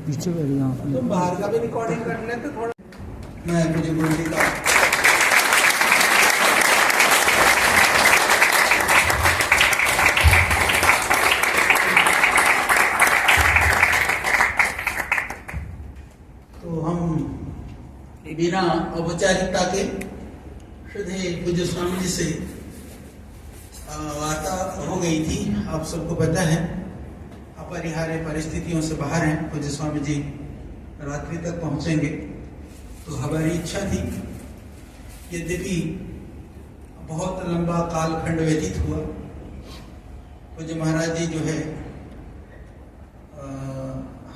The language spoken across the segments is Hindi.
पीछे बैठ गया तुम बाहर का भी रिकॉर्डिंग कर ले तो थोड़ा मैं मुझे बोलने का तो हम बिना औपचारिकता के श्रद्धेय पूज्य स्वामी जी से वार्ता हो गई थी। आप सबको पता है अपरिहार्य परिस्थितियों से बाहर हैं। पूज्य स्वामी जी रात्रि तक पहुंचेंगे, तो हमारी इच्छा थी, यद्यपि बहुत लंबा कालखंड व्यतीत हुआ, पूज्य महाराज जी जो है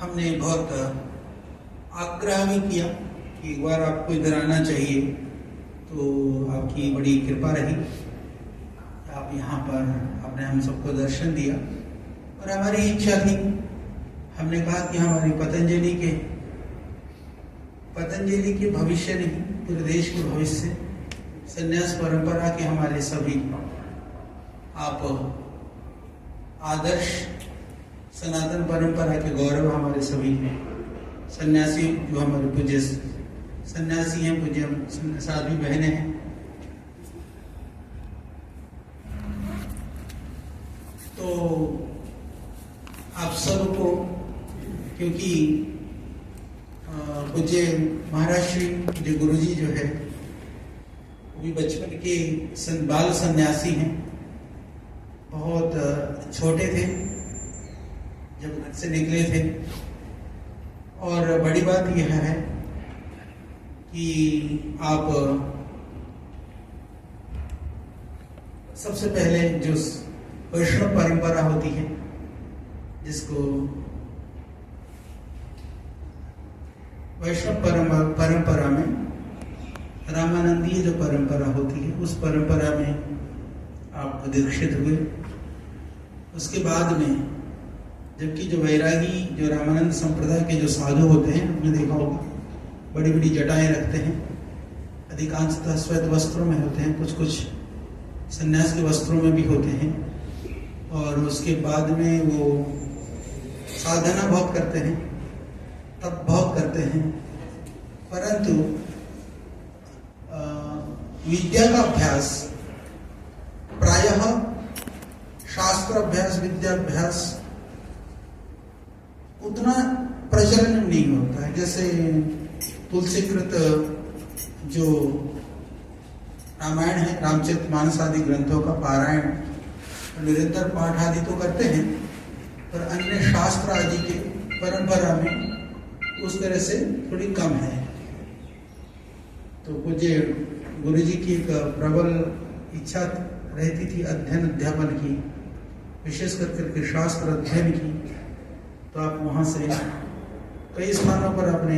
हमने बहुत आग्रह भी किया कि एक बार आपको इधर आना चाहिए, तो आपकी बड़ी कृपा रही, आप यहाँ पर आपने हम सबको दर्शन दिया। और हमारी इच्छा थी, हमने कहा कि हमारी पतंजलि के भविष्य नहीं, पूरे देश के भविष्य, संन्यास परंपरा के हमारे सभी आप आदर्श, सनातन परंपरा के गौरव हमारे सभी सन्यासी, जो हमारे पूज्य सन्यासी हैं, पूज्य साधु बहनें हैं, तो आप सबको, क्योंकि पूज्य महाराज श्री जो गुरु जी जो है वो भी बचपन के बाल सन्यासी हैं, बहुत छोटे थे जब घर से निकले थे। और बड़ी बात यह है कि आप सबसे पहले जो वैष्णव परंपरा होती है, जिसको वैष्णव परंपरा में रामानंदीय जो परंपरा होती है, उस परंपरा में आप दीक्षित हुए। उसके बाद में जबकि जो वैरागी, जो रामानंद संप्रदाय के जो साधु होते हैं, आपने देखा होगा बड़ी बड़ी जटाएं रखते हैं, अधिकांशतः श्वेत वस्त्रों में होते हैं, कुछ कुछ सन्यास के वस्त्रों में भी होते हैं। और उसके बाद में वो साधना बहुत करते हैं, तप बहुत करते हैं, परंतु विद्या का अभ्यास प्रायः शास्त्र अभ्यास, विद्या अभ्यास उतना प्रचलन नहीं होता है। जैसे तुलसीकृत जो रामायण है, रामचरितमानस आदि ग्रंथों का पारायण निरंतर पाठ आदि तो करते हैं, पर अन्य शास्त्र आदि के परंपरा में उस तरह से थोड़ी कम है। तो पूज्य गुरु जी की एक प्रबल इच्छा रहती थी अध्ययन अध्यापन की, विशेष करके शास्त्र अध्ययन की। तो आप वहाँ से कई स्थानों पर आपने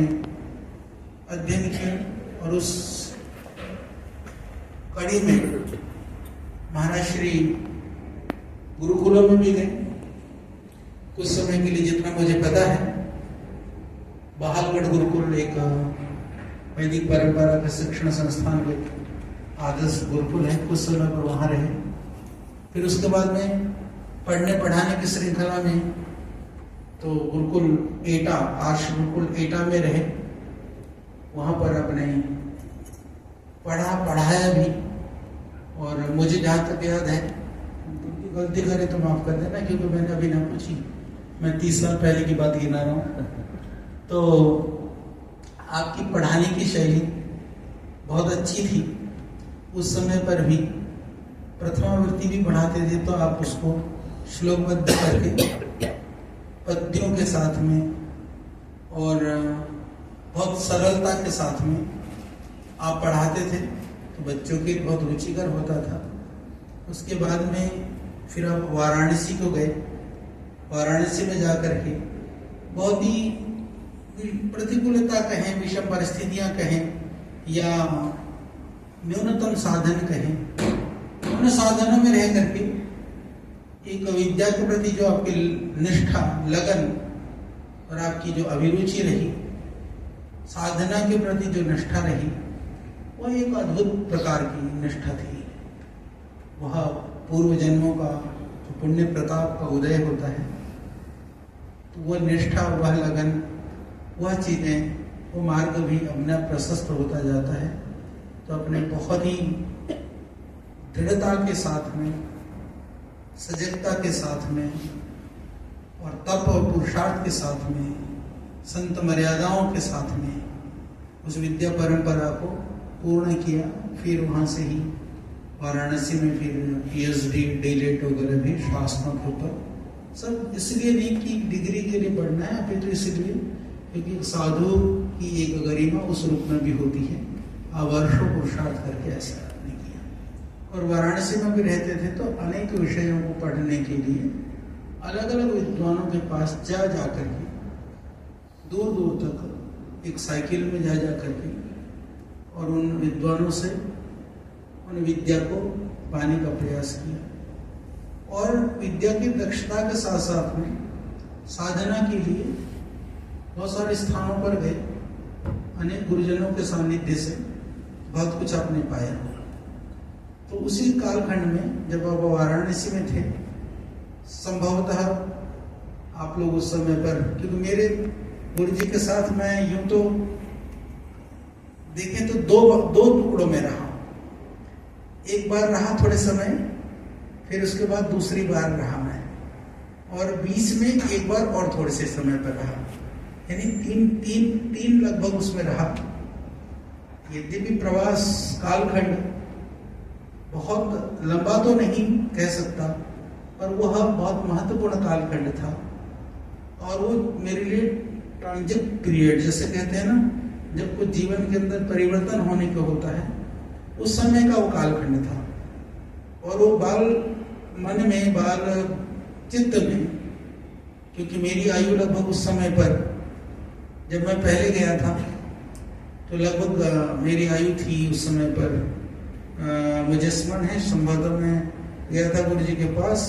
अध्ययन किया और उस कड़ी में महाराज श्री गुरुकुलों में भी गए। कुछ समय के लिए जितना मुझे पता है, बहालगढ़ गुरुकुल एक वैदिक परंपरा का शिक्षण संस्थान में आदर्श गुरुकुल है, कुछ समय पर वहाँ रहे। फिर उसके बाद में पढ़ने पढ़ाने की श्रृंखला में तो गुरुकुल एटा, आर्ष गुरुकुल एटा में रहे। वहाँ पर अपने पढ़ाया भी। और मुझे जहाँ तक याद है, गलती करे तो माफ कर देना, क्योंकि मैंने अभी ना पूछी, मैं 30 साल पहले की बात गिना रहा हूँ। तो आपकी पढ़ाने की शैली बहुत अच्छी थी। उस समय पर भी प्रथमावृत्ति भी पढ़ाते थे, तो आप उसको श्लोकबद्ध करके पद्यों के साथ में और बहुत सरलता के साथ में आप पढ़ाते थे, तो बच्चों के बहुत रुचिकर होता था। उसके बाद में फिर आप वाराणसी को गए। वाराणसी में जाकर के बहुत ही प्रतिकूलता कहें, विषम परिस्थितियां कहें, या न्यूनतम साधन कहें, उन साधनों में रह करके एक विद्या के प्रति जो आपकी निष्ठा, लगन और आपकी जो अभिरुचि रही, साधना के प्रति जो निष्ठा रही, वह एक अद्भुत प्रकार की निष्ठा थी। वह पूर्व जन्मों का जो पुण्य प्रताप का उदय होता है, तो वह निष्ठा, वह लगन, वह चीजें, वो मार्ग भी अपना प्रशस्त होता जाता है। तो अपने बहुत ही दृढ़ता के साथ में, सजगता के साथ में और तप और पुरुषार्थ के साथ में, संत मर्यादाओं के साथ में उस विद्या परंपरा को पूर्ण किया। फिर वहाँ से ही वाराणसी में फिर PhD, DLED वगैरह भी शास्त्रों के ऊपर, सब इसलिए नहीं कि डिग्री के लिए पढ़ना है, अभी तो इसलिए क्योंकि साधु की एक गरिमा उस रूप में भी होती है। वर्षों पुरुषार्थ करके ऐसा नहीं किया। और वाराणसी में भी रहते थे, तो अनेक विषयों को पढ़ने के लिए अलग अलग विद्वानों के पास जा करके, दूर दूर तक एक साइकिल में जा करके और उन विद्वानों से उन विद्या को पाने का प्रयास किया। और विद्या की दक्षता के साथ साथ में साधना के लिए बहुत सारे स्थानों पर गए, अनेक गुरुजनों के सानिध्य से बहुत कुछ आपने पाया। तो उसी कालखंड में जब आप वाराणसी में थे, संभवतः आप लोग उस समय पर, क्योंकि मेरे गुरु जी के साथ मैं यूं तो देखें तो दो टुकड़ों में रहा। एक बार रहा थोड़े समय, फिर उसके बाद दूसरी बार रहा मैं, और बीच में एक बार और थोड़े से समय पर रहा, यानी तीन लगभग उसमें रहा। यद्यपि प्रवास कालखंड बहुत लंबा तो नहीं कह सकता, पर वह बहुत महत्वपूर्ण कालखंड था। और वो मेरे लिए ट्रांजिट पीरियड जैसे कहते हैं ना, जब कुछ जीवन के अंदर परिवर्तन होने को होता है, उस समय का वो कालखंड था। और वो बाल मन में, बाल चित्त में, क्योंकि मेरी आयु लगभग उस समय पर, जब मैं पहले गया था तो लगभग मेरी आयु थी उस समय पर, मुझे स्मरण है, संभवतः मैं गया था गुरु जी के पास